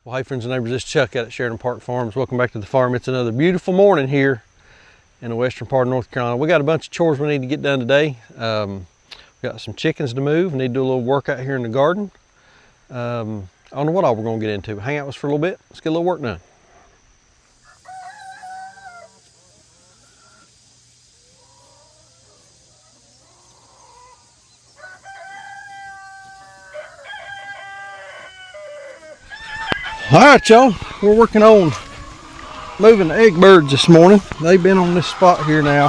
Well, hey friends and neighbors, this is Chuck out at Sheridan Park Farms. Welcome back to the farm. It's another beautiful morning here in the western part of North Carolina. We got a bunch of chores we need to get done today. We got some chickens to move. We need to do a little work out here in the garden. I don't know what all we're gonna get into. Hang out with us for a little bit. Let's get a little work done. All right, y'all, we're working on moving the egg birds this morning. They've been on this spot here now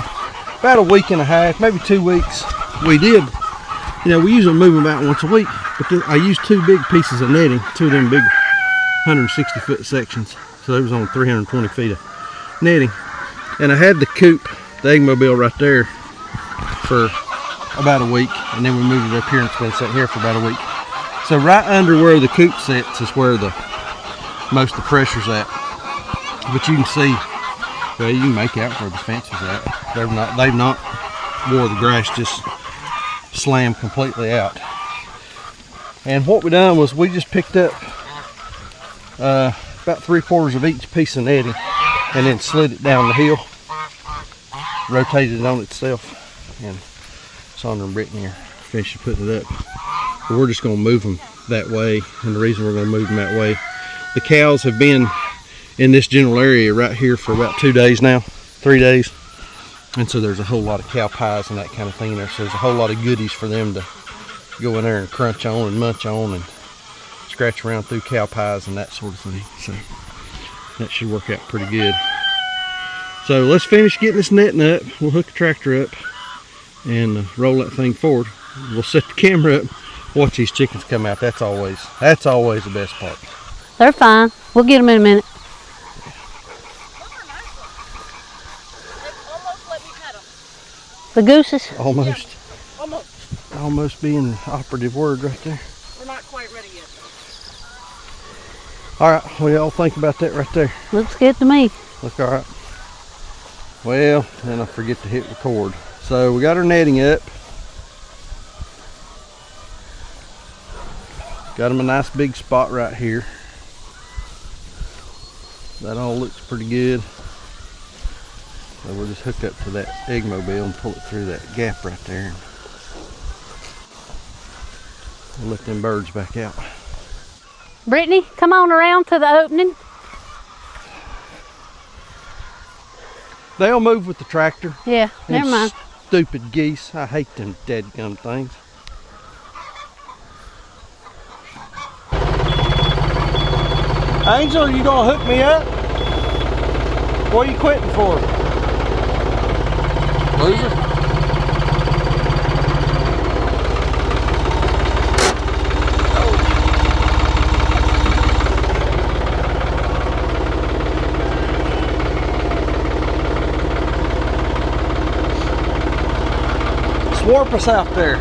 about a week and a half, maybe 2 weeks. We usually move them about once a week, but I used 2 big pieces of netting, 2 of them big 160-foot sections. So they was on 320 feet of netting. And I had the coop, the egg mobile right there for about a week, and then we moved it up here and it's been sitting here for about a week. So right under where the coop sits is where most of the pressure's at. But you can see, well, you can make out where the fence is at. They've not wore the grass just slammed completely out. And what we done was we just picked up about 3/4 of each piece of netting and then slid it down the hill, rotated it on itself, and Sandra and Brittany are finishing putting it up. But we're just gonna move them that way, and the reason we're gonna move them that way, the cows have been in this general area right here for about 2 days now, 3 days. And so there's a whole lot of cow pies and that kind of thing there. So there's a whole lot of goodies for them to go in there and crunch on and munch on and scratch around through cow pies and that sort of thing. So that should work out pretty good. So let's finish getting this netting up. We'll hook the tractor up and roll that thing forward. We'll set the camera up, watch these chickens come out. That's always the best part. They're fine. We'll get them in a minute. The gooses? Almost being the operative word right there. We're not quite ready yet. All right, what do y'all think about that right there? Looks good to me. Look, all right. Well, then I forget to hit record. So we got our netting up. Got them a nice big spot right here. That all looks pretty good. So we'll just hook up to that egg mobile and pull it through that gap right there. We'll let them birds back out. Brittany, come on around to the opening. They'll move with the tractor. Yeah, never mind. Stupid geese. I hate them dead-gum things. Angel, you gonna hook me up? What are you quitting for? Loser? Swarp us out there.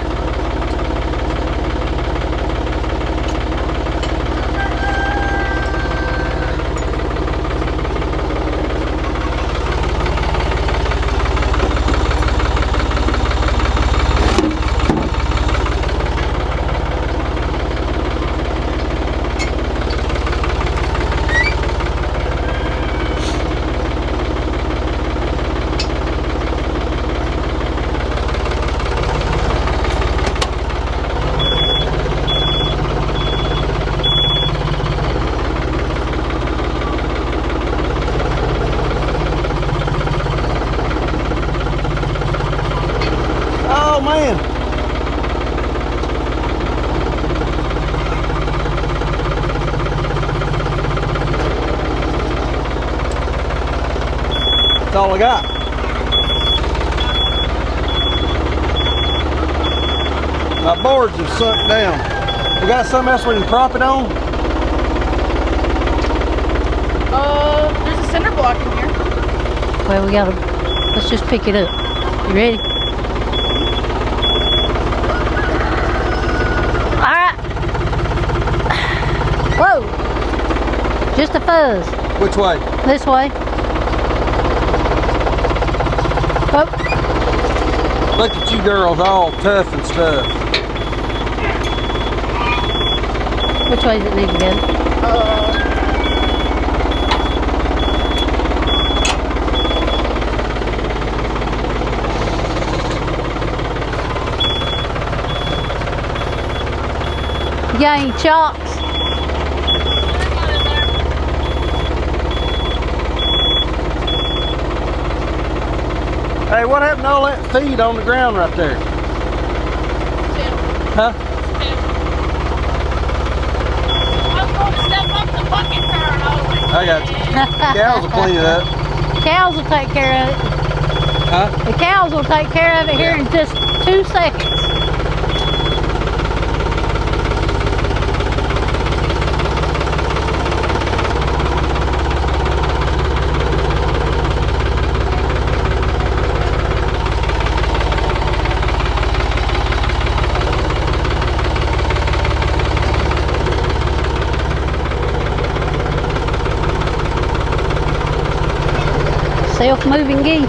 Oh man. That's all I got. My boards have sunk down. We got something else we can prop it on? There's a cinder block in here. Well, let's just pick it up. You ready? Whoa! Just a fuzz. Which way? This way. Oh. Look at you girls, all tough and stuff. Which way does it need to go? got any chocks? Hey, what happened to all that feed on the ground right there? Huh? I got you. Cows will clean it up. Cows will take care of it. Huh? The cows will take care of it here in just 2 seconds. Self-moving geese.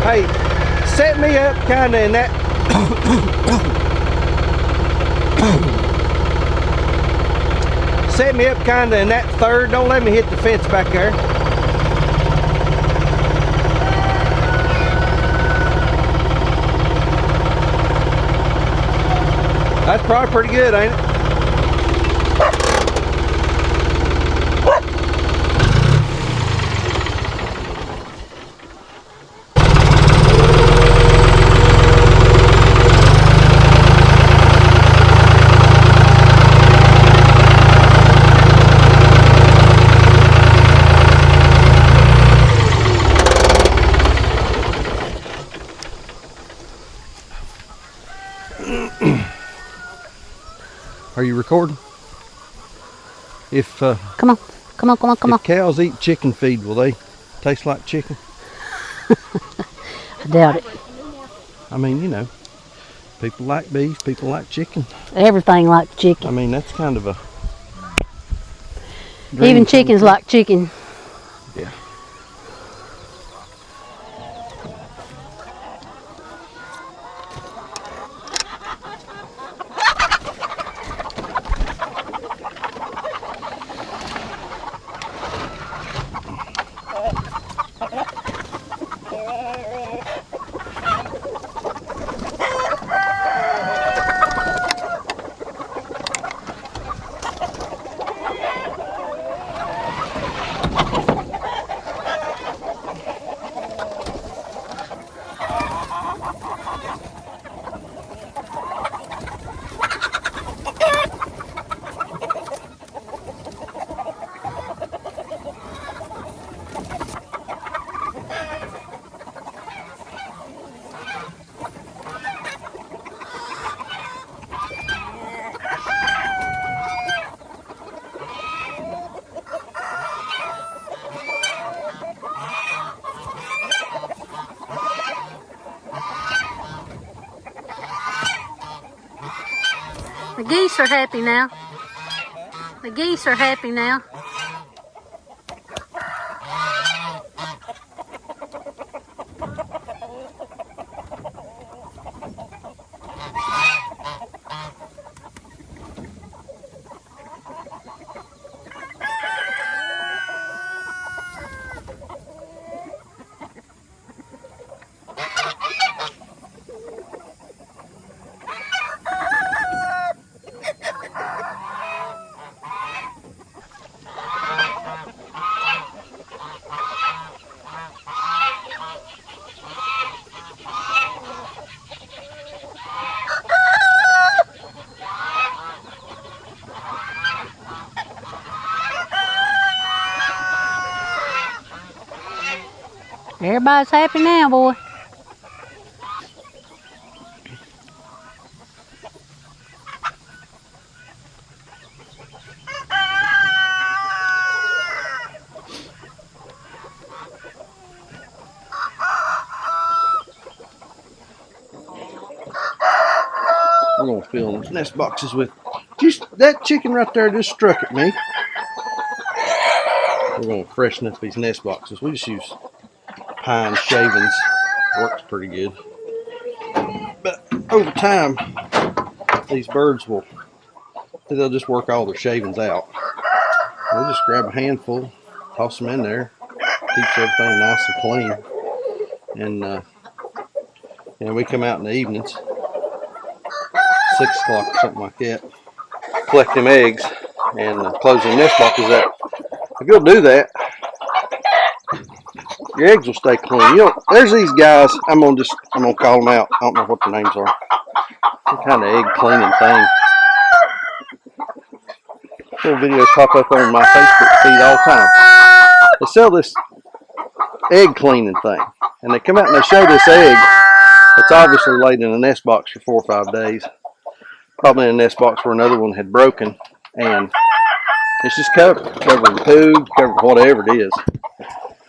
Hey, set me up kind of in that. Set me up kind of in that third. Don't let me hit the fence back there. That's probably pretty good, ain't it? Are you recording? If Come on, come on, come on, come on. if cows eat chicken feed, will they taste like chicken? I doubt it. I mean, you know, people like beef, people like chicken. Everything like I chicken. mean, that's kind of a Even chickens like chicken. Yeah. The geese are happy now. The geese are happy now. Everybody's happy now, boy. We're gonna fill those nest boxes with just that chicken right there just struck at me. We're gonna freshen up these nest boxes. We just use pine shavings. Works pretty good. over time, these birds they'll just work all their shavings out. We'll just grab a handful, toss them in there, keeps everything nice and clean. And we come out in the evenings, 6 o'clock or something like that, collect them eggs and close the nest boxes up. If you'll do that, your eggs will stay clean. There's these guys. I'm gonna call them out. I don't know what their names are. Some kind of egg cleaning thing. Little videos pop up on my Facebook feed all the time. They sell this egg cleaning thing, and they come out and they show this egg. It's obviously laid in a nest box for 4 or 5 days. Probably in a nest box where another one had broken, and it's just covered in poo, covered whatever it is.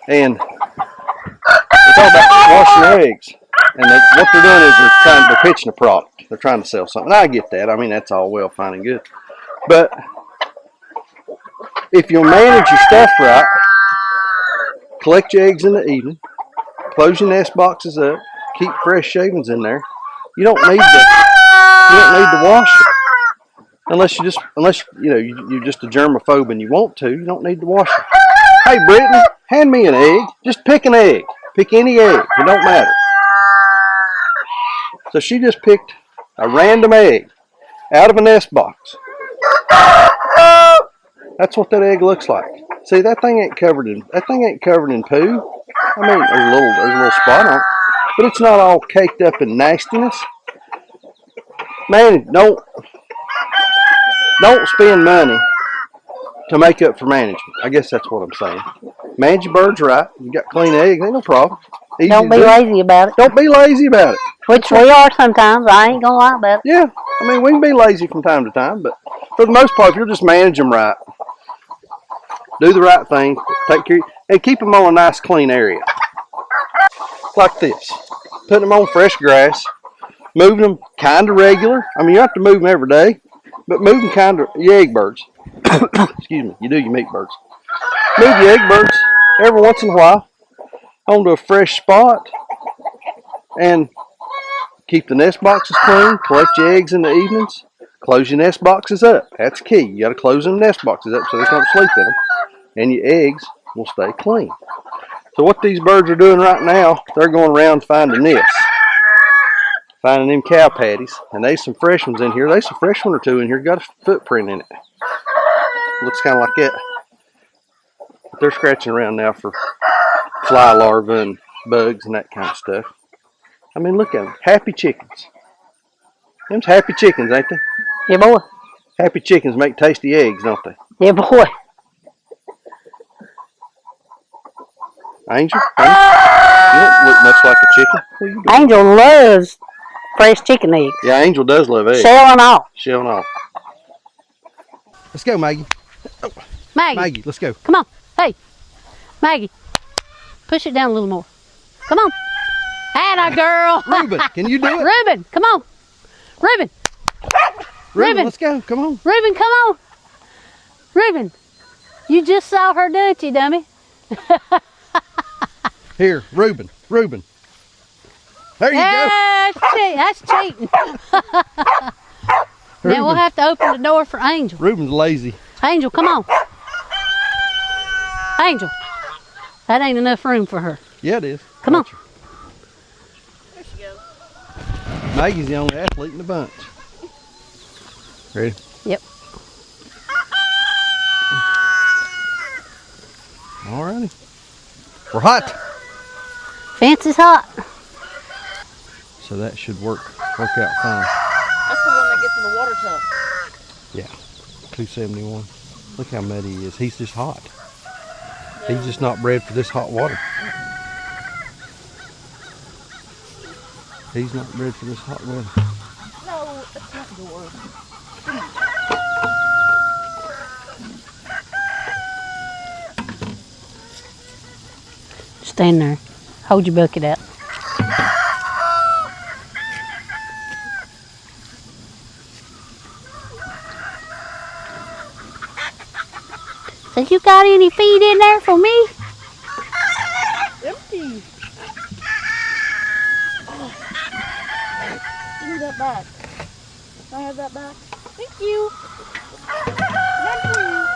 And it's all about washing the eggs. And what they're doing is they're pitching a product. They're trying to sell something. I get that. I mean, that's all well, fine and good. But if you'll manage your stuff right, collect your eggs in the evening, close your nest boxes up, keep fresh shavings in there. You don't need to wash it. Unless you're just a germaphobe and you want to, you don't need to wash it. Hey Brittany, hand me an egg. Just pick an egg. Pick any egg. It don't matter. So she just picked a random egg out of a nest box. That's what that egg looks like. See, that thing ain't covered in poo. I mean, there's a little spot on it, but it's not all caked up in nastiness. Man, don't spend money to make up for management. I guess that's what I'm saying. Manage your birds right. You got clean eggs, ain't no problem. Easy Don't be lazy about it. Don't be lazy about it. Which we are sometimes. I ain't gonna lie about it. Yeah, I mean, we can be lazy from time to time, but for the most part, if you'll just manage them right, do the right thing, take care, and keep them on a nice clean area. Like this. Putting them on fresh grass, moving them kind of regular. I mean, you have to move them every day, but move them kind of, your egg birds. Excuse me, you do your meat birds. Move your egg birds every once in a while onto a fresh spot and keep the nest boxes clean, collect your eggs in the evenings, close your nest boxes up. That's key. You got to close them nest boxes up so they don't sleep in them, and your eggs will stay clean. So what these birds are doing right now, they're going around finding this, finding them cow patties, and there's some fresh ones in here. There's a fresh one or two in here, got a footprint in it. Looks kind of like that. But they're scratching around now for fly larvae and bugs and that kind of stuff. I mean, look at them. Happy chickens. Them's happy chickens, ain't they? Yeah, boy. Happy chickens make tasty eggs, don't they? Yeah, boy. Angel? You don't look much like a chicken. What are you doing? Angel loves fresh chicken eggs. Yeah, Angel does love eggs. Shell and all. Shell and all. Let's go, Maggie. Oh, Maggie, let's go. come on. Hey, Maggie, push it down a little more. Come on. Atta girl. Reuben, can you do it? Reuben, come on. Reuben. Reuben, let's go. Come on. Reuben, come on. Reuben, you just saw her, didn't you, dummy? Here, Reuben. There you go. That's cheating. Now we'll have to open the door for Angel. Reuben's lazy. Angel, come on. Angel, that ain't enough room for her. Yeah, it is. Come on. There she goes. Maggie's the only athlete in the bunch. Ready? Yep. Alrighty. We're hot. Fence is hot. So that should work out fine. That's the one that gets in the water tub. Yeah. 271. Look how muddy he is. He's just hot. He's just not bred for this hot water. He's not bred for this hot weather. No, it's not yours. Stand there. Hold your bucket out. So you got any feed in there for me? Empty. Oh. Give me that Can I have that back? Thank you. Thank you.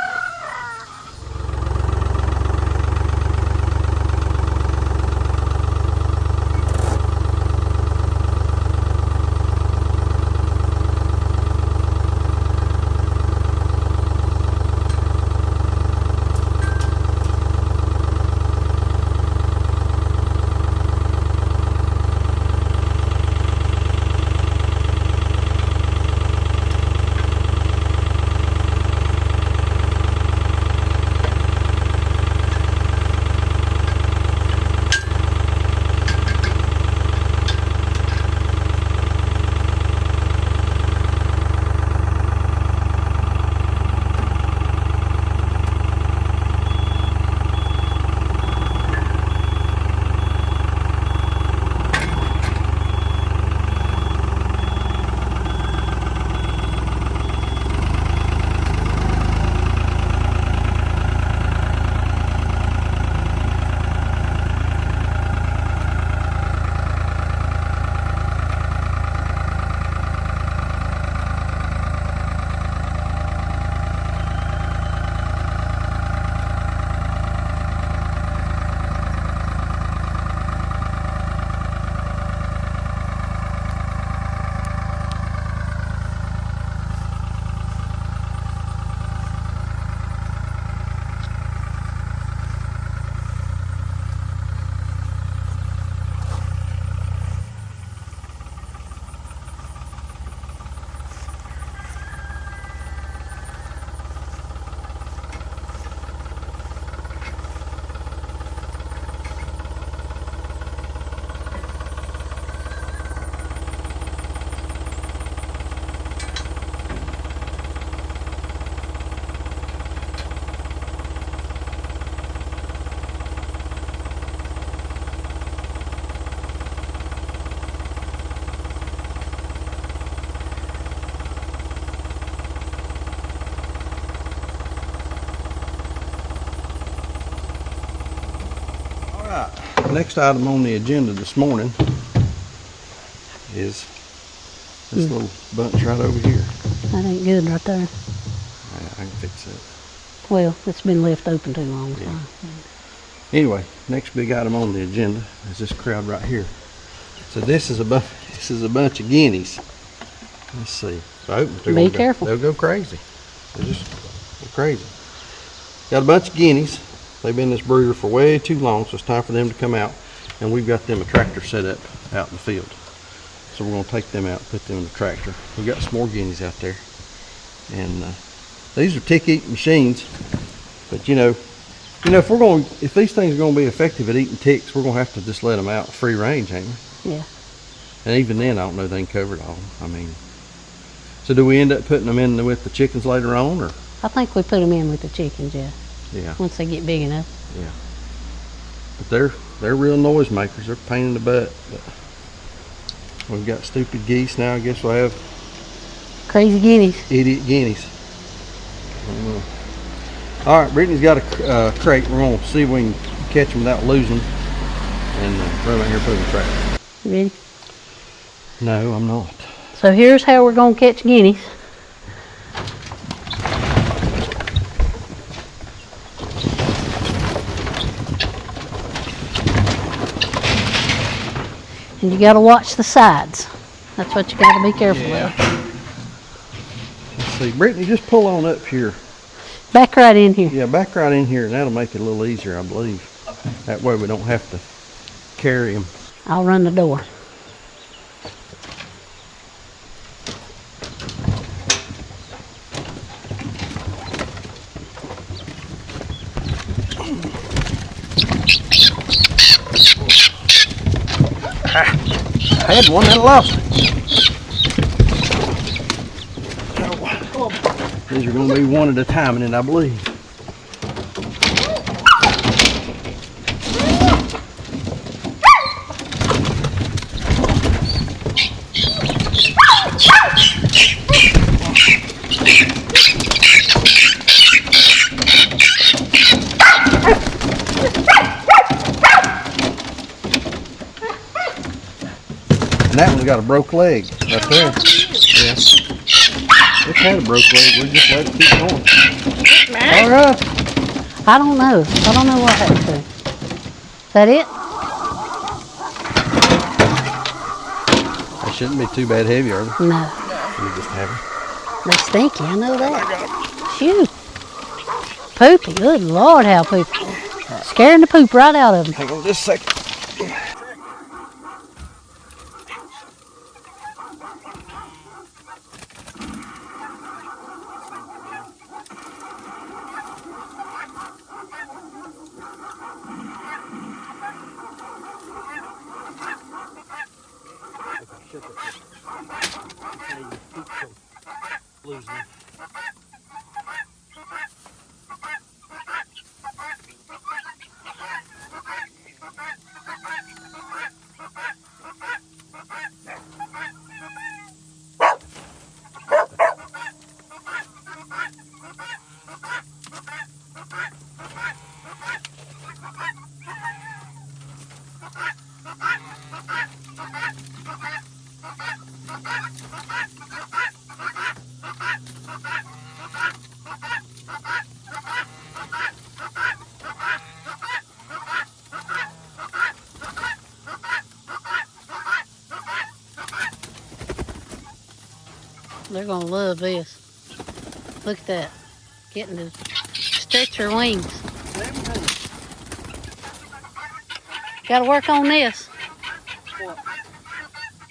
Next item on the agenda this morning is this little bunch right over here. That ain't good right there. Yeah, I can fix it. Well, it's been left open too long. Yeah. Anyway, next big item on the agenda is this crowd right here. So this is a bunch of guineas. Let's see. If I open it, Be careful. They'll go crazy. They'll just go crazy. Got a bunch of guineas. They've been in this brooder for way too long, so it's time for them to come out. And we've got them a tractor set up out in the field. So we're going to take them out, put them in the tractor. We've got some more guineas out there. And these are tick-eating machines. But you know, if these things are going to be effective at eating ticks, we're going to have to just let them out free range, ain't we? Yeah. And even then, I don't know if they can cover it all. I mean, so do we end up putting them in with the chickens later on, or? I think we put them in with the chickens, yeah. Yeah. Once they get big enough. Yeah. But they're real noise makers. They're a pain in the butt. But we've got stupid geese now. I guess we'll have Crazy guineas. idiot guineas. All right, Brittany's got a crate. We're gonna see if we can catch them without losing, and run out here and put them in the tractor. You ready? No, I'm not. So here's how we're gonna catch guineas. And you gotta watch the sides. That's what you gotta be careful of. Let's see, Brittany, just pull on up here. Back right in here. Yeah, back right in here, and that'll make it a little easier, I believe. That way we don't have to carry them. I'll run the door. I had one that lost it. These are going to be one at a time, and then I believe. And that one's got a broke leg right there. Yeah. It's had a broke leg. We'll just let it keep going. All right. I don't know. I don't know what happened to it. Is that it? They shouldn't be too bad heavy, are they? No. You just have them. They stinky, I know that. Shoot. Poopy. Good Lord, how poopy. Scaring the poop right out of them. Hang on just a second. They're gonna love this. Look at that. Getting to stretch their wings. Gotta work on this. What?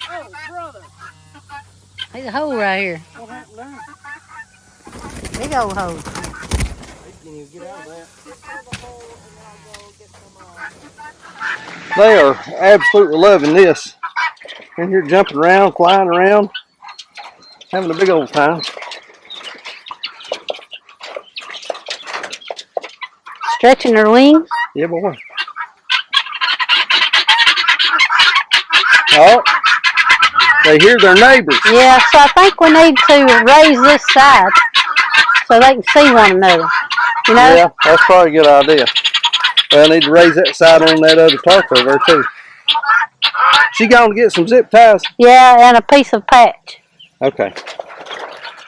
Oh, brother. There's a hole right here. What happened there? Big old hole. You can even get out of that. They are absolutely loving this. In here jumping around, flying around, having a big old time. Stretching their wings. Yeah, boy. Oh, they hear their neighbors. Yeah, so I think we need to raise this side so they can see one another. You know? Yeah, that's probably a good idea. Well, I need to raise that side on that other tarp over there too. She going to get some zip ties? Yeah, and a piece of patch. Okay.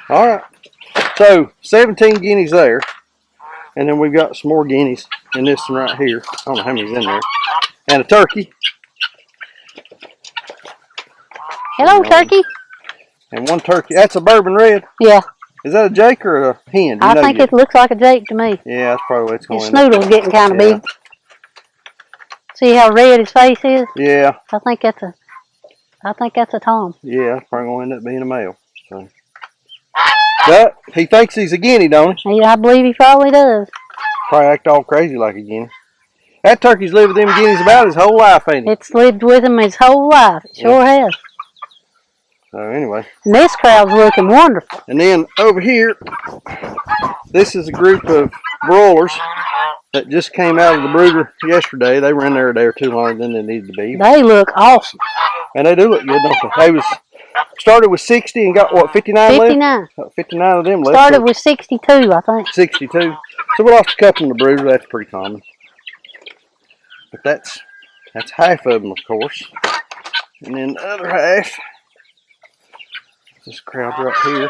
All right. So 17 guineas there, and then we've got some more guineas in this one right here. I don't know how many's in there, and a turkey. Hello, turkey. And one turkey. That's a bourbon red. Yeah. Is that a Jake or a hen? I think it looks like a Jake to me. Yeah, that's probably what it's going His to. snoodle's getting kind of big. See how red his face is? Yeah. I think that's a Tom. Yeah, it's probably going to end up being a male. So. But he thinks he's a guinea, don't he? Yeah, I believe he probably does. Probably act all crazy like a guinea. That turkey's lived with them guineas about his whole life, ain't he? It's lived with him his whole life. It sure has. So anyway. And this crowd's looking wonderful. And then over here, this is a group of broilers that just came out of the brooder yesterday. They were in there a day or two longer than they needed to be. They look awesome. And they do look good, don't they? They was started with 60 and got what, 59 left? 59. 59 of them left. Started with 62, I think. 62. So we lost a couple in the brooder. That's pretty common. But that's half of them, of course. And then the other half, this crowd right here.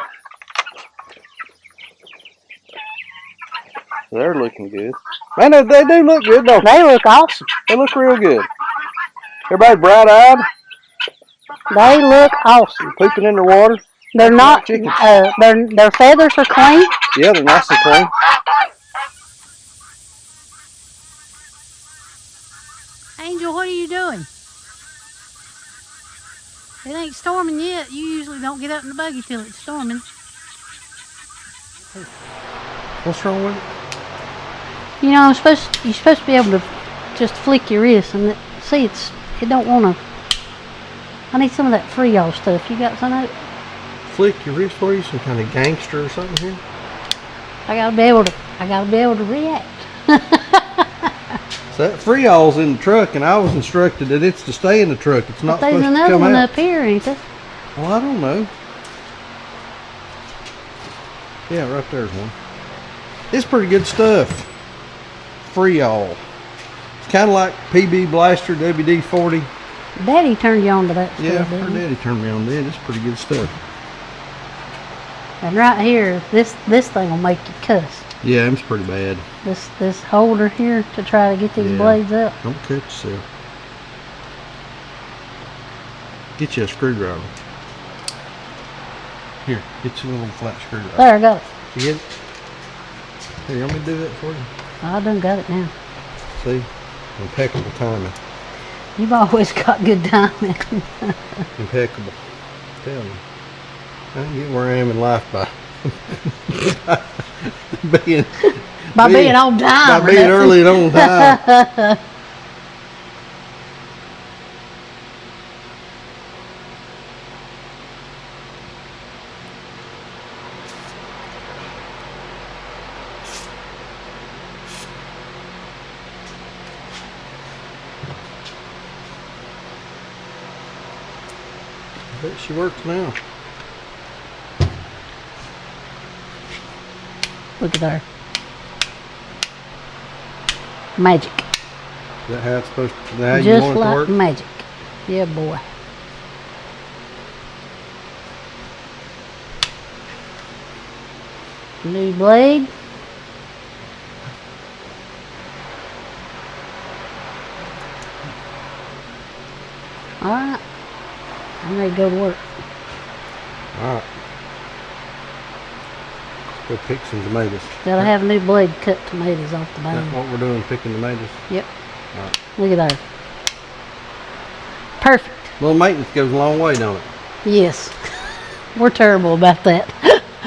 So they're looking good. Man, they do look good, don't they? They look awesome. They look real good. Everybody bright-eyed. They look awesome. Pooping in their water. They're not, chickens. their feathers are clean. Yeah, they're nice and clean. Angel, what are you doing? It ain't storming yet. You usually don't get up in the buggy till it's storming. What's wrong with it? You know, you're supposed to be able to just flick your wrist and see it don't want to. I need some of that Free-All stuff. You got some of it? Flick your wrist for you? Some kind of gangster or something here? I gotta be able to react. So that Free-All's in the truck, and I was instructed that it's to stay in the truck. It's not There's supposed to another come one out. up here, ain't there? Well, I don't know. Yeah, right there's one. It's pretty good stuff. Free-All. It's kind of like PB Blaster, WD-40. Daddy turned you on to that stuff, Yeah, didn't her he? daddy turned me on to it. It's pretty good stuff. And right here, this thing will make you cuss. Yeah, it's pretty bad. This holder here to try to get these blades up. Don't cut yourself. Get you a screwdriver. Here, get you a little flat screwdriver. There, I got it. You get it? Here, you want me to do that for you? I done got it now. See? Impeccable timing. You've always got good timing. Impeccable. Tell me. I can get where I am in life by being on time. By being early and on time. I bet she works now. Look at her. Magic. Is that how it's supposed to, is that how you Just want it to like work? magic. Yeah, boy. New blade. Alright. I'm ready to go to work. Alright. Go pick some tomatoes. Gotta have a new blade to cut tomatoes off the That's vine. what we're doing, picking tomatoes. Yep. Alright. Look at that. Perfect. Little maintenance goes a long way, don't it? Yes. We're terrible about that.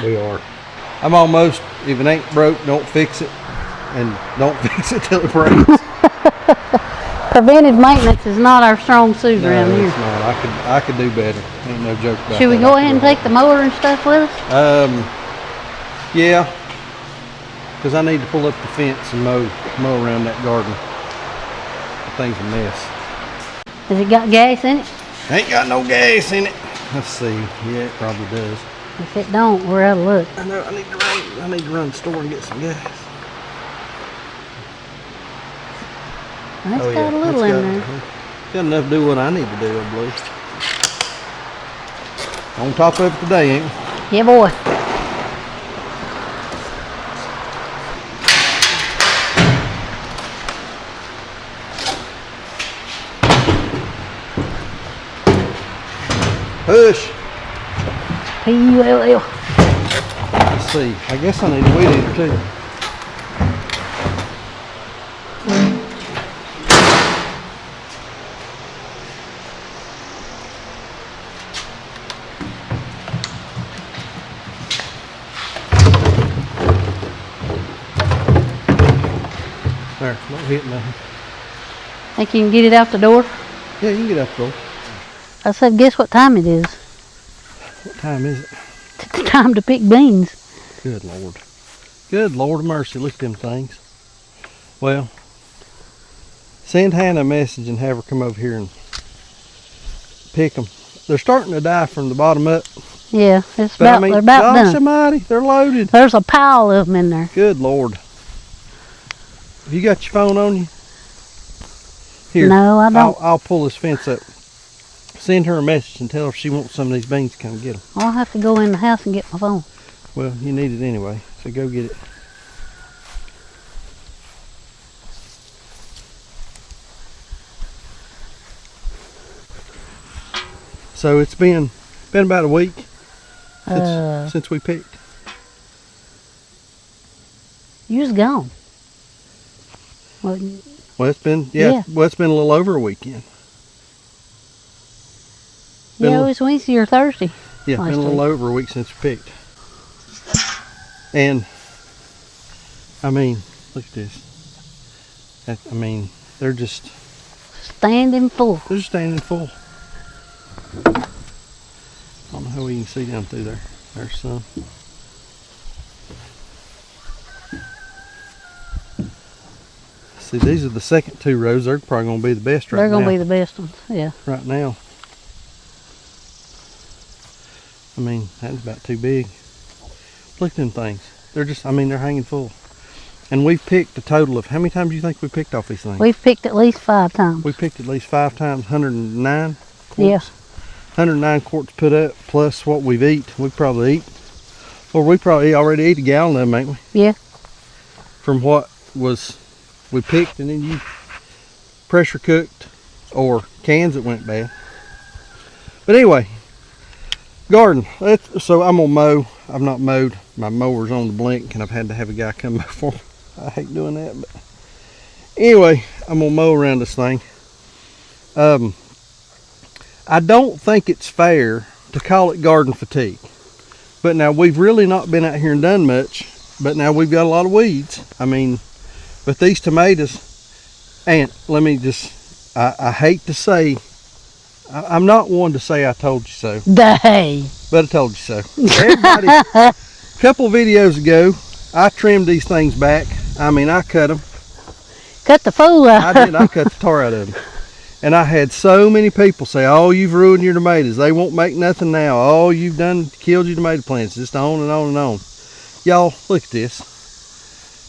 We are. I'm almost, if it ain't broke, don't fix it. And don't fix it till it breaks. Preventive maintenance is not our strong suit around No, here. it's not. I could do better. Ain't no joke about that. Should we go ahead and take the mower and stuff with us? Yeah. Because I need to pull up the fence and mow around that garden. The thing's a mess. Has it got gas in it? Ain't got no gas in it. Let's see. Yeah, it probably does. If it don't, we're out of luck. I know. I need to run to the store and get some gas. That's got a little in there. Got enough to do what I need to do, I believe. On top of it today, ain't we? Yeah, boy. Hush. P-U-L-L. Let's see. I guess I need a weed eater too. There, don't hit nothing. Think you can get it out the door? Yeah, you can get up though. I said, guess what time it is? What time is it? It's time to pick beans. Good Lord. Good Lord of mercy, look at them things. Well, send Hannah a message and have her come over here and pick them. They're starting to die from the bottom up. Yeah, it's But about, I mean, they're about gosh done. almighty, they're loaded. There's a pile of them in there. Good Lord. Have you got your phone on you? Here. No, I don't. I'll pull this fence up. Send her a message and tell her she wants some of these beans to come get them. I'll have to go in the house and get my phone. Well, you need it anyway, so go get it. So it's been about a week since we picked. You was gone. Well, Well, it's been Yeah. Well, it's been a little over a weekend. Been yeah, a- it was Wednesday or Thursday. Yeah, last been a little week. over a week since we picked. And I mean, look at this. I mean, they're just Standing full. standing full. I don't know how we can see down through there. There's some. See, these are the second two rows. They're probably going to be the best right now. They're going to be the best ones. Yeah. Right now. I mean, that's about too big. Look at them things. They're just, I mean, they're hanging full. And we've picked a total of, how many times do you think we picked off these things? We've picked at least 5 times. We picked at least 5 times, 109 quarts. Yeah. 109 quarts put up, plus what we've eat. We probably eat, Well, we probably already ate a gallon of them, ain't we? Yeah. From what we picked and then you pressure cooked, or cans that went bad. But anyway, garden. So I'm gonna mow. I've not mowed. My mower's on the blink and I've had to have a guy come mow for me. I hate doing that, but anyway, I'm gonna mow around this thing. I don't think it's fair to call it garden fatigue. But now we've really not been out here and done much, but now we've got a lot of weeds. I mean, but these tomatoes, and let me just, I hate to say, I'm not one to say I told you so. Day. But I told you so. Everybody, a couple videos ago, I trimmed these things back. I mean, I cut them. Cut the fool out. I did. I cut the tar out of them. And I had so many people say, oh, you've ruined your tomatoes. They won't make nothing now. Oh, you've killed your tomato plants. Just on and on and on. Y'all, look at this.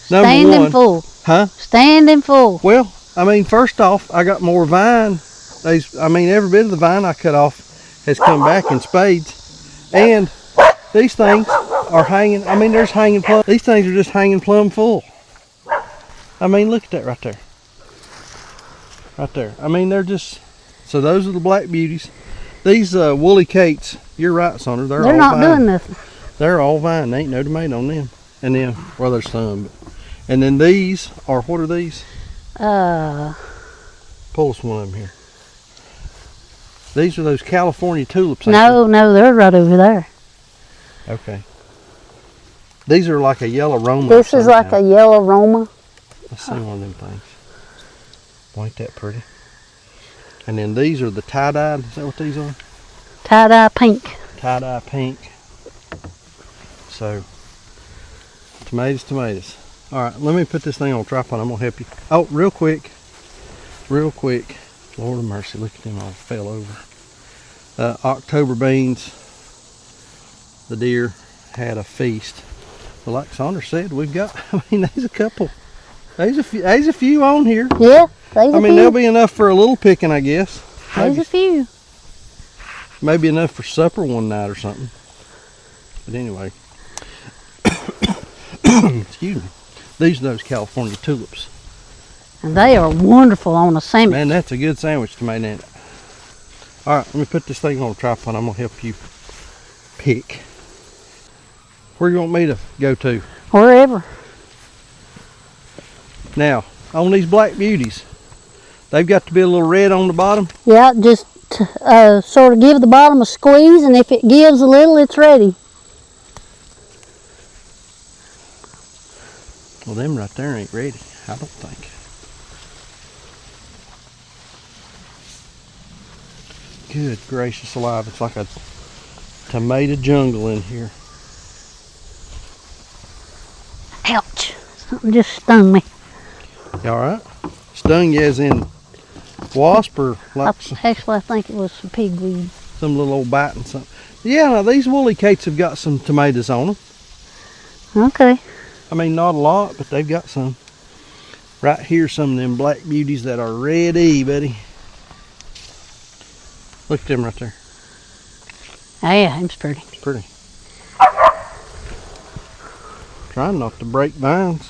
Standing full. Huh? Standing full. Well, I mean, first off, I got more vine. I mean, every bit of the vine I cut off has come back in spades. And these things are hanging. I mean, there's hanging plum. These things are just hanging plumb full. I mean, look at that right there. Right there. I mean, they're just, so those are the black beauties. These woolly cates, you're right, Sandra. They're all not vine. doing nothing. They're all vine. There ain't no tomato on them. And then, well, there's some. But, and then these are, what are these? Pull us one of them here. These are those California tulips. No, they're right over there. Okay. These are like a yellow Roma. This is like a yellow Roma. Let's see one of them things. Boy, ain't that pretty. And then these are the tie-dyed. Is that what these are? Tie-dye pink. Tie-dye pink. So, tomatoes. All right, let me put this thing on a tripod. I'm gonna help you. Oh, real quick. Lord of mercy, look at them all fell over. October beans. The deer had a feast. But like Sandra said, we've got, I mean, there's a couple. There's a few on here. Yeah, there's a few. I mean, there'll be enough for a little picking, I guess. There's a few. Maybe enough for supper one night or something. But anyway. Excuse me. These are those California tulips. And they are wonderful on a sandwich. Man, that's a good sandwich tomato, ain't it? All right, let me put this thing on a tripod. I'm going to help you pick. Where you want me to go to? Wherever. Now, on these black beauties, they've got to be a little red on the bottom. Yeah, just sort of give the bottom a squeeze, and if it gives a little, it's ready. Well, them right there ain't ready, I don't think. Good gracious alive, it's like a tomato jungle in here. Ouch, something just stung me. You all right? Stung you as in wasp or like Actually, I think it was some pigweed. some little old bite and something. Yeah, now these woolly cates have got some tomatoes on them. Okay. I mean, not a lot, but they've got some. Right here, some of them black beauties that are ready, buddy. Look at them right there. Oh yeah, it's pretty. It's pretty. Trying not to break vines.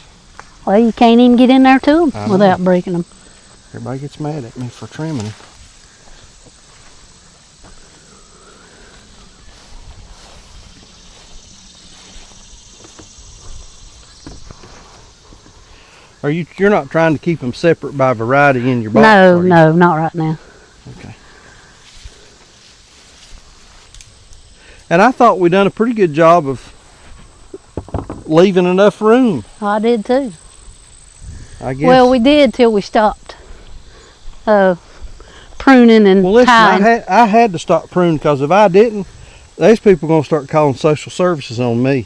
Well, you can't even get in there to I them know. without breaking them. Everybody gets mad at me for trimming them. You're not trying to keep them separate by variety in your box? No, are you? no, not right now. Okay. And I thought we done a pretty good job of leaving enough room. I did too. I guess. Well, we did till we stopped pruning and Well, listen, tying. I had to stop pruning because if I didn't, these people are going to start calling social services on me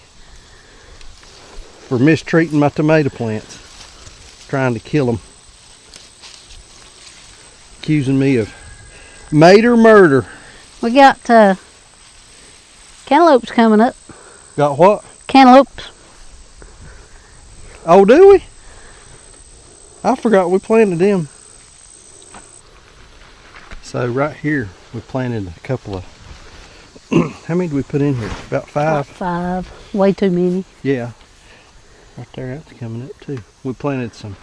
for mistreating my tomato plants, trying to kill them, accusing me of murder. We got cantaloupes coming up. Got what? Cantaloupes. Oh, do we? I forgot we planted them. So right here we planted a couple of How many do we put in here? About 5? 5. Way too many. Yeah. Right there, that's coming up too. We planted some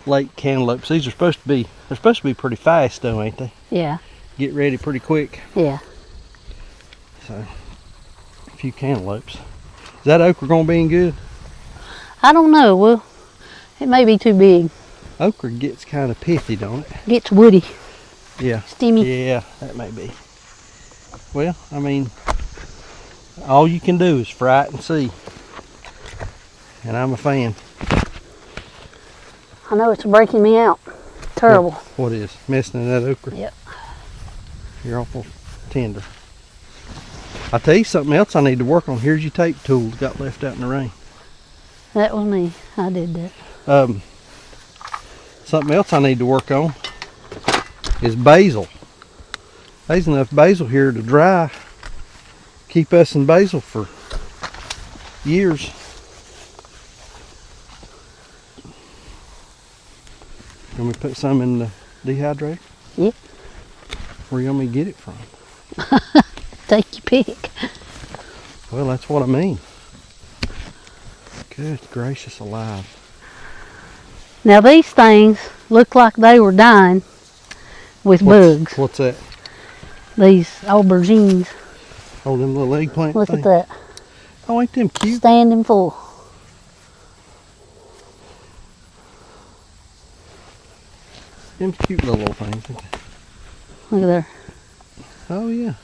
late cantaloupes. These are supposed to be, they're supposed to be pretty fast though, ain't they? Yeah. Get ready pretty quick. Yeah. So, a few cantaloupes. Is that okra gonna be any good? I don't know. Well, it may be too big. Okra gets kind of pithy, don't it? Gets woody. Yeah. Steamy. Yeah, that may be. Well, I mean, all you can do is fry it and see. And I'm a fan. I know it's breaking me out. Terrible. What is? Messing in that okra? Yep. You're awful tender. I'll tell you something else I need to work on. Here's your tape tool that got left out in the rain. That was me. I did that. Something else I need to work on is basil. There's enough basil here to dry. Keep us in basil for years. Can we put some in the dehydrator? Yeah. Where you want me to get it from? Take your pick. Well, that's what I mean. Good gracious alive. Now these things look like they were dying with bugs. What's that? These aubergines. Oh, them little eggplant Look things. at that. Oh, ain't them cute? Standing full. Them cute little things. Ain't they? Look at there. Oh, yeah.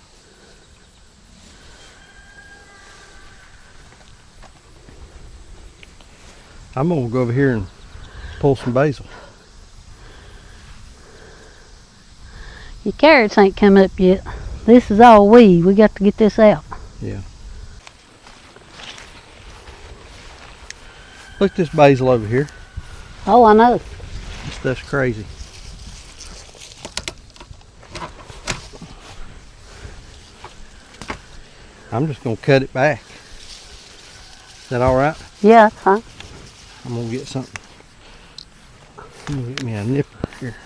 I'm going to go over here and pull some basil. Your carrots ain't come up yet. This is all weed. We got to get this out. Yeah. Look at this basil over here. Oh, I know. This stuff's crazy. I'm just going to cut it back. Is that all right? Yeah, that's fine. I'm going to get something. I'm going to get me a nipper here.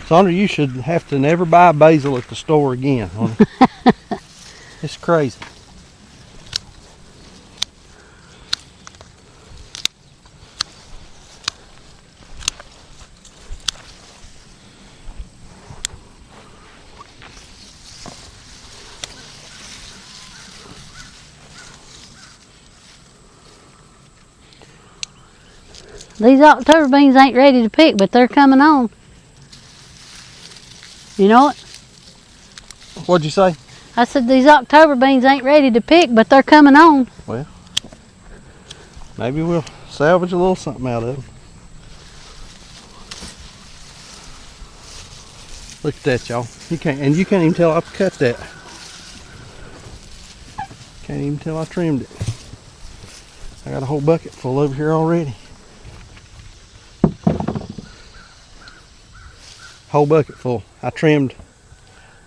Sandra, you should have to never buy basil at the store again, honey. It's crazy. These October beans ain't ready to pick, but they're coming on. You know what? What'd you say? I said these October beans ain't ready to pick, but they're coming on. Well, maybe we'll salvage a little something out of them. Look at that, y'all. You can't even tell I cut that. Can't even tell I trimmed it. I got a whole bucket full over here already. Whole bucket full. I trimmed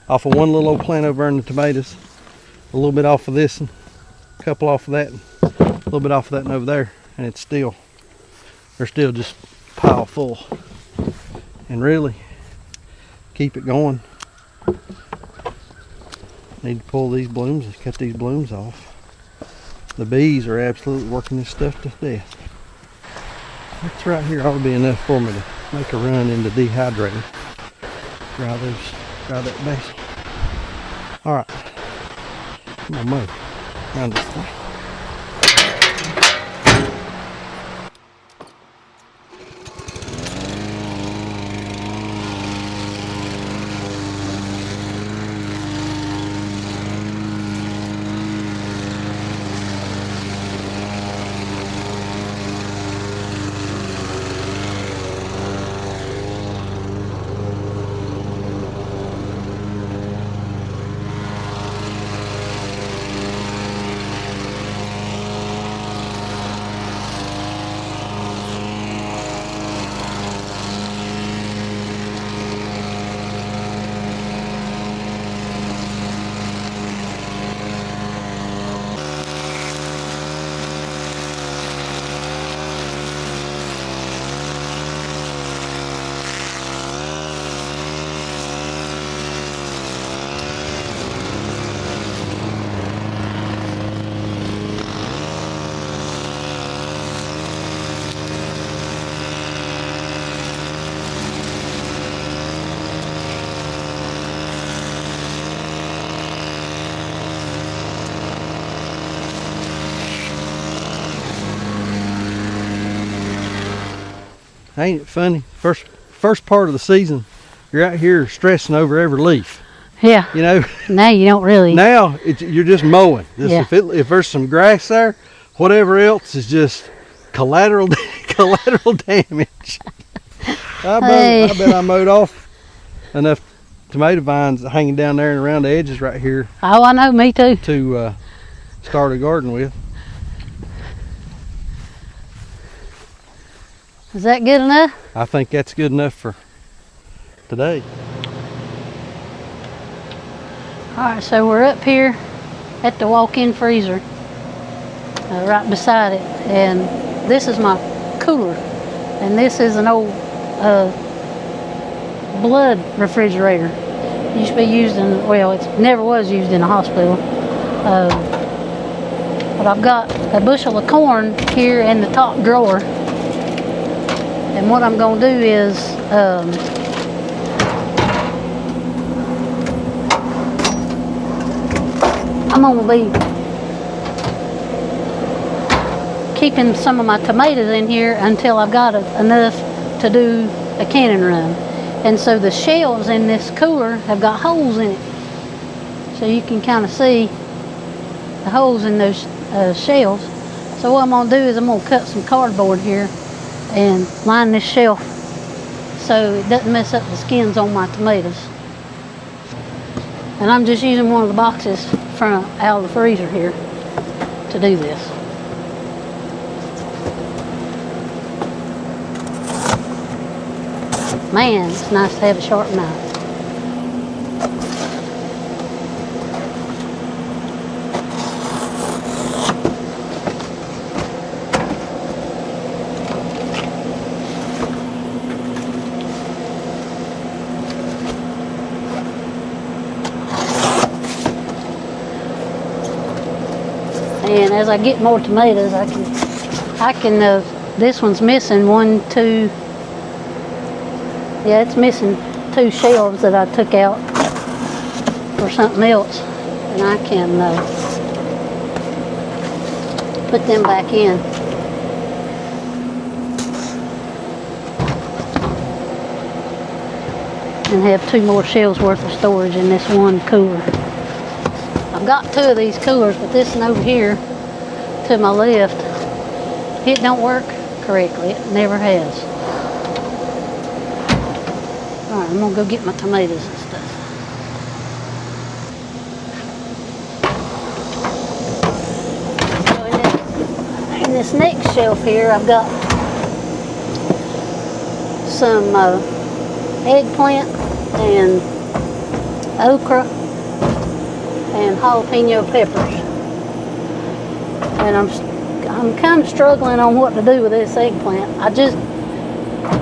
off of one little old plant over in the tomatoes, a little bit off of this, and a couple off of that, and a little bit off of that and over there, and it's still, they're still just pile full. And really, keep it going. Need to pull these blooms, cut these blooms off. The bees are absolutely working this stuff to death. This right here ought to be enough for me to make a run in the dehydrator. Dry that basil. All right, come on, move around this thing. Ain't it funny? First part of the season, you're out here stressing over every leaf. Yeah. You know. Now you don't really. Now you're just mowing. Yeah. If there's some grass there, whatever else is just collateral damage. I bet I mowed off enough tomato vines hanging down there and around the edges right here. Oh, I know, me too. To start a garden with. Is that good enough? I think that's good enough for today. Alright, so we're up here at the walk-in freezer, right beside it, and this is my cooler, and this is an old blood refrigerator. It used to be used in, well, it never was used in a hospital, but I've got a bushel of corn here in the top drawer, and what I'm going to do is I'm going to be keeping some of my tomatoes in here until I've got enough to do a canning run. And so the shelves in this cooler have got holes in it. So you can kind of see the holes in those shelves. So what I'm going to do is I'm going to cut some cardboard here and line this shelf so it doesn't mess up the skins on my tomatoes. And I'm just using one of the boxes from out of the freezer here to do this. Man, it's nice to have a sharp knife. And as I get more tomatoes, I can this one's missing 1, 2, yeah, it's missing 2 shelves that I took out for something else, and I can put them back in. And have 2 more shelves worth of storage in this one cooler. I've got 2 of these coolers, but this one over here to my left, it don't work correctly. It never has. Alright, I'm gonna go get my tomatoes and stuff. So in this next shelf here, I've got some eggplant and okra and jalapeno peppers, and I'm kind of struggling on what to do with this eggplant.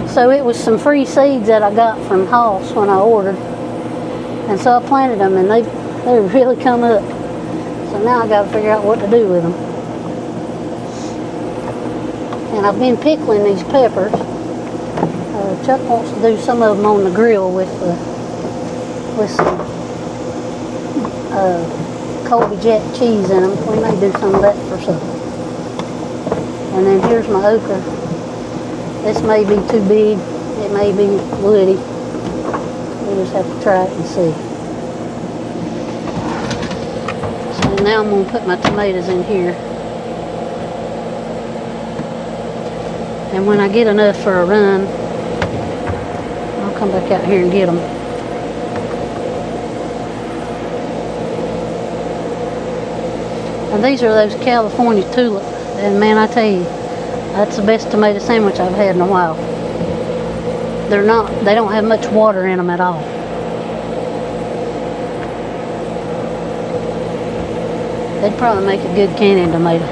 So it was some free seeds that I got from Hoss when I ordered, and so I planted them, and they really come up. So now I got to figure out what to do with them. And I've been pickling these peppers. Chuck wants to do some of them on the grill with some Colby Jack cheese in them. We may do some of that for supper. And then here's my okra. This may be too big. It may be woody. We'll just have to try it and see. So now I'm going to put my tomatoes in here. And when I get enough for a run, I'll come back out here and get them. And these are those California tulips, and man, I tell you, that's the best tomato sandwich I've had in a while. They don't have much water in them at all. They'd probably make a good canning tomato.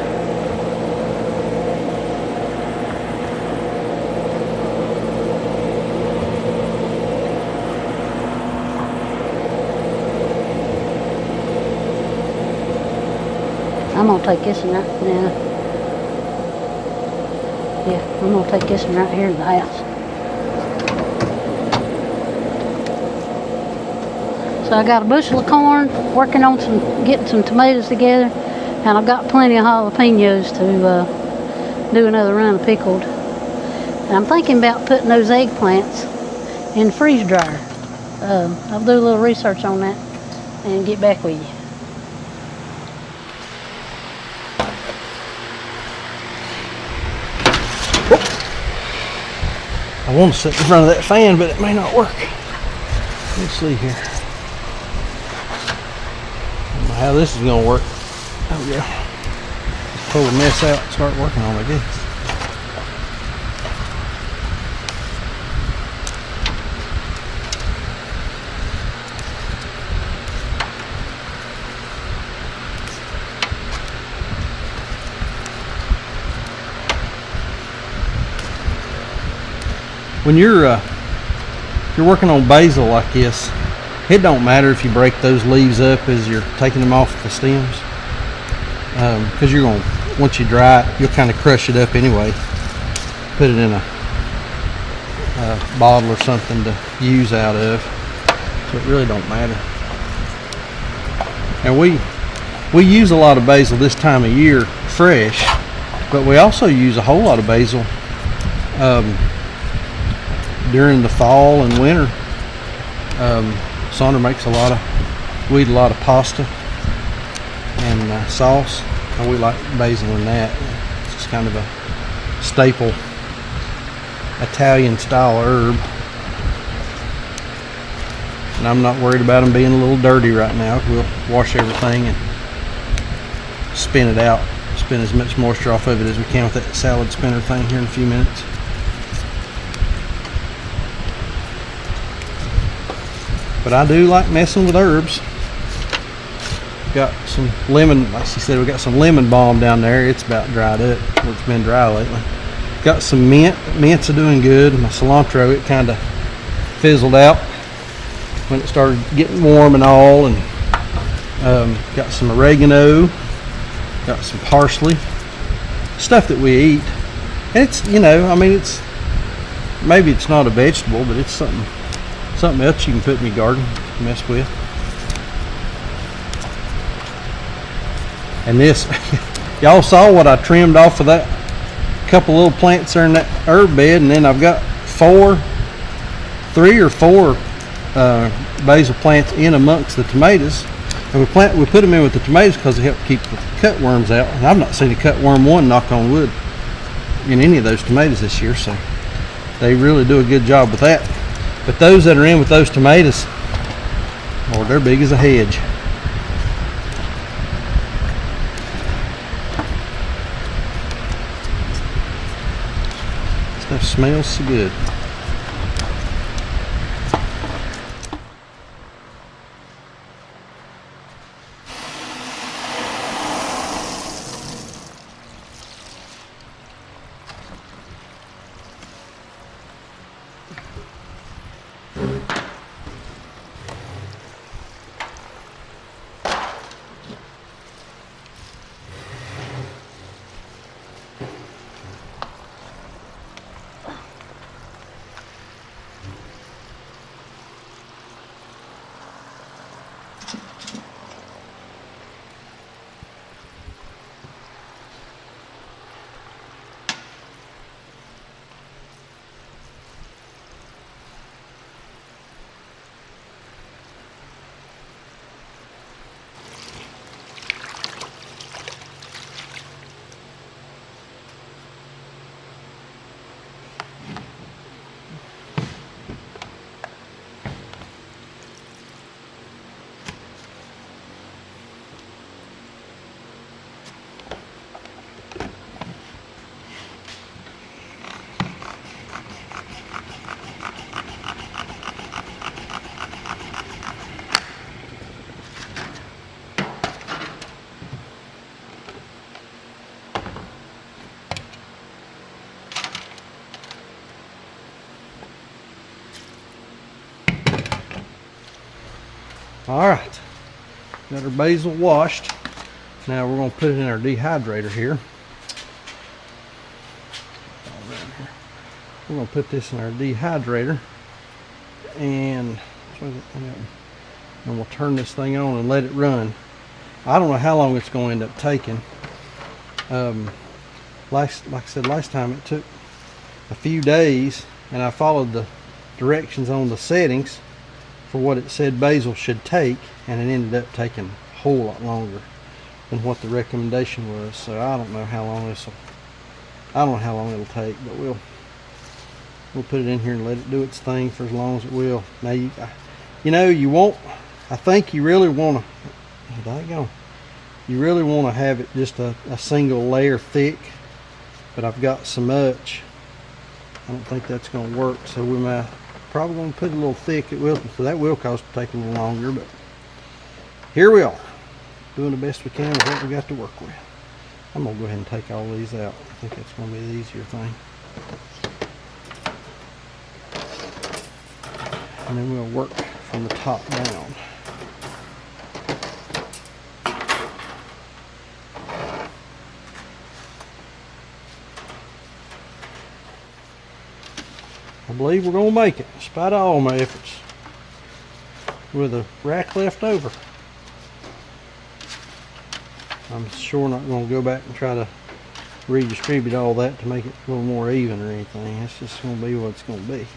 I'm gonna take this one right now. Yeah, I'm gonna take this one right here to the house. So I got a bushel of corn, working on getting some tomatoes together, and I've got plenty of jalapenos to do another run of pickled. And I'm thinking about putting those eggplants in the freeze dryer. I'll do a little research on that and get back with you. I want to sit in front of that fan, but it may not work. Let's see here. I don't know how this is going to work. Oh yeah. Just pull the mess out and start working on it, I guess. When you're working on basil like this, it don't matter if you break those leaves up as you're taking them off the stems, because you're going, once you dry it, you'll kind of crush it up anyway. Put it in a bottle or something to use out of, so it really don't matter. And we use a lot of basil this time of year fresh, but we also use a whole lot of basil during the fall and winter. Sandra makes we eat a lot of pasta and sauce, and we like basil in that. It's just kind of a staple Italian style herb. And I'm not worried about them being a little dirty right now. We'll wash everything and spin it out, spin as much moisture off of it as we can with that salad spinner thing here in a few minutes. But I do like messing with herbs. Got some lemon, like she said, we got some lemon balm down there. It's about dried up, or it's been dry lately. Got some mint. Mints are doing good. My cilantro, it kind of fizzled out when it started getting warm and all. And got some oregano. Got some parsley. Stuff that we eat. And it's, you know, I mean, it's, maybe it's not a vegetable, but it's something else you can put in your garden, mess with. And this, y'all saw what I trimmed off of that couple little plants there in that herb bed, and then I've got 3 or 4 basil plants in amongst the tomatoes. And we put them in with the tomatoes because they help keep the cutworms out. And I've not seen a cutworm one, knock on wood, in any of those tomatoes this year, so they really do a good job with that. But those that are in with those tomatoes, Lord, they're big as a hedge. Stuff smells so good. All right, got our basil washed. Now we're going to put it in our dehydrator here. We're going to put this in our dehydrator, and we'll turn this thing on and let it run. I don't know how long it's going to end up taking. Like I said last time, it took a few days, and I followed the directions on the settings for what it said basil should take, and it ended up taking a whole lot longer than what the recommendation was. So I don't know how long it'll take, but we'll put it in here and let it do its thing for as long as it will. Now I think you really want to, you really want to have it just a single layer thick, but I've got so much, I don't think that's going to work. So we might probably going to put it a little thick. So that will cause it to take a little longer, but here we are, doing the best we can with what we got to work with. I'm going to go ahead and take all these out. I think that's going to be the easier thing. And then we'll work from the top down. I believe we're going to make it, despite all my efforts, with a rack left over. I'm sure not going to go back and try to redistribute all that to make it a little more even or anything. It's just going to be what it's going to be.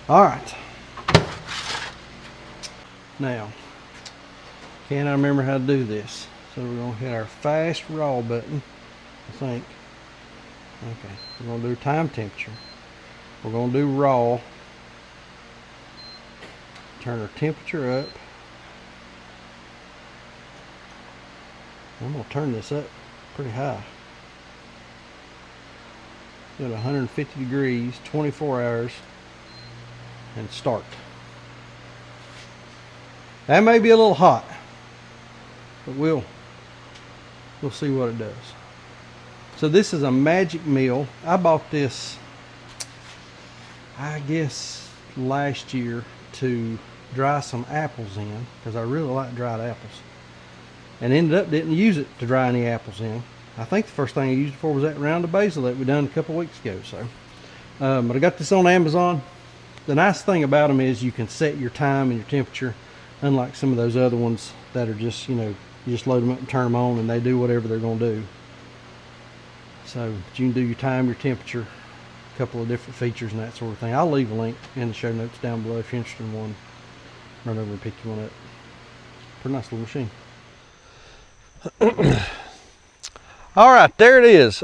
All right. Now, can I remember how to do this? So we're going to hit our fast raw button, I think. Okay, we're going to do time temperature. We're going to do raw. Turn our temperature up. I'm going to turn this up pretty high. Go to 150 degrees, 24 hours, and start. That may be a little hot, but we'll see what it does. So this is a magic meal. I bought this, I guess, last year to dry some apples in, because I really like dried apples, and ended up didn't use it to dry any apples in. I think the first thing I used it for was that round of basil that we done a couple weeks ago. So, but I got this on Amazon. The nice thing about them is you can set your time and your temperature, unlike some of those other ones that are just, you just load them up and turn them on and they do whatever they're going to do. So you can do your time, your temperature, a couple of different features and that sort of thing. I'll leave a link in the show notes down below if you're interested in one. Run over and pick you one up. Pretty nice little machine. All right, there it is.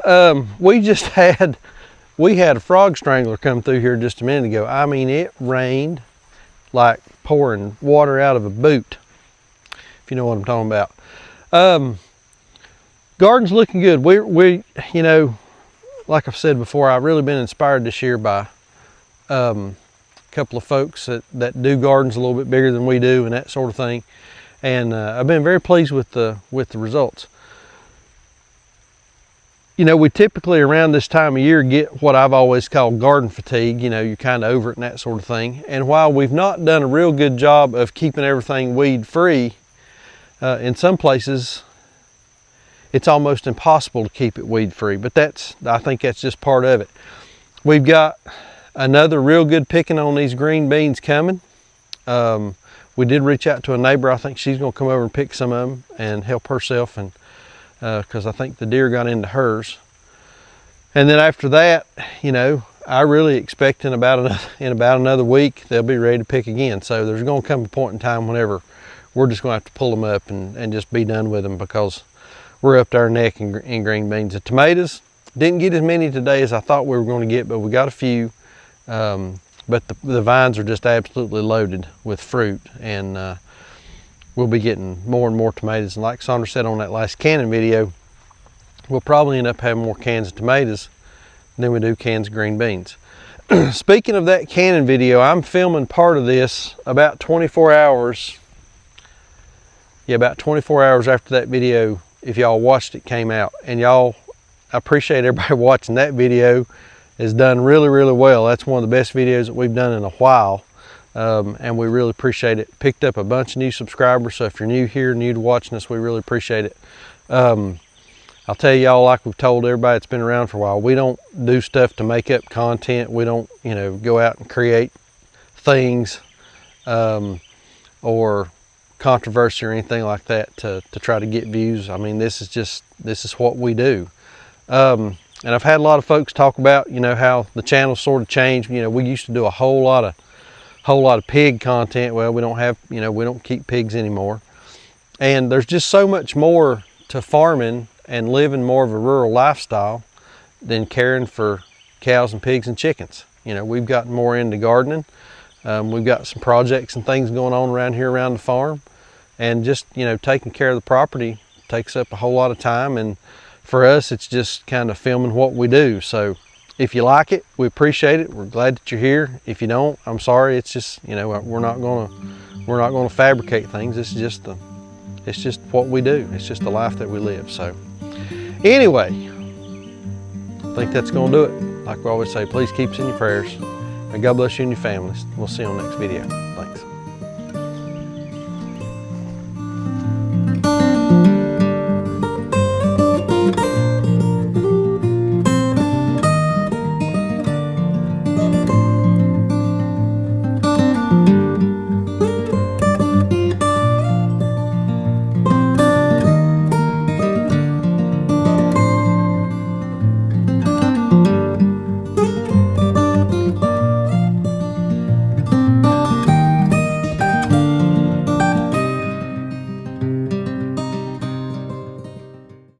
We had a frog strangler come through here just a minute ago. I mean, it rained like pouring water out of a boot, if you know what I'm talking about. Garden's looking good. We like I've said before, I've really been inspired this year by a couple of folks that do gardens a little bit bigger than we do and that sort of thing. And I've been very pleased with the results. We typically around this time of year get what I've always called garden fatigue. You're kind of over it and that sort of thing. And while we've not done a real good job of keeping everything weed free, in some places it's almost impossible to keep it weed free. But I think that's just part of it. We've got another real good picking on these green beans coming. We did reach out to a neighbor. I think she's going to come over and pick some of them and help herself, and because I think the deer got into hers. And then after that, I really expect in about another week they'll be ready to pick again. So there's going to come a point in time whenever we're just going to have to pull them up and just be done with them, because we're up to our neck in green beans. The tomatoes, didn't get as many today as I thought we were going to get, but we got a few. But the vines are just absolutely loaded with fruit, and we'll be getting more and more tomatoes. And like Sandra said on that last canning video, we'll probably end up having more cans of tomatoes than we do cans of green beans. Speaking of that canning video, I'm filming part of this about 24 hours. Yeah, about 24 hours after that video, if y'all watched it, came out. And y'all, I appreciate everybody watching that video. It's done really, really well. That's one of the best videos that we've done in a while. And we really appreciate it. Picked up a bunch of new subscribers, so if you're new here, new to watching us, we really appreciate it. I'll tell y'all, like we've told everybody that's been around for a while, we don't do stuff to make up content. We don't, go out and create things or controversy or anything like that to try to get views. I mean, this is what we do. And I've had a lot of folks talk about, you know, how the channel sort of changed. You know, we used to do a whole lot of pig content. Well, we don't have, you know, we don't keep pigs anymore. And there's just so much more to farming and living more of a rural lifestyle than caring for cows and pigs and chickens. You know, we've gotten more into gardening. We've got some projects and things going on around here around the farm, and just, you know, taking care of the property takes up a whole lot of time, and for us it's just kind of filming what we do. So if you like it, we appreciate it. We're glad that you're here. If you don't, I'm sorry. It's just, you know, we're not gonna fabricate things. It's just what we do. It's just the life that we live. So anyway, I think that's gonna do it. Like we always say, please keep us in your prayers. And God bless you and your families. We'll see you on the next video.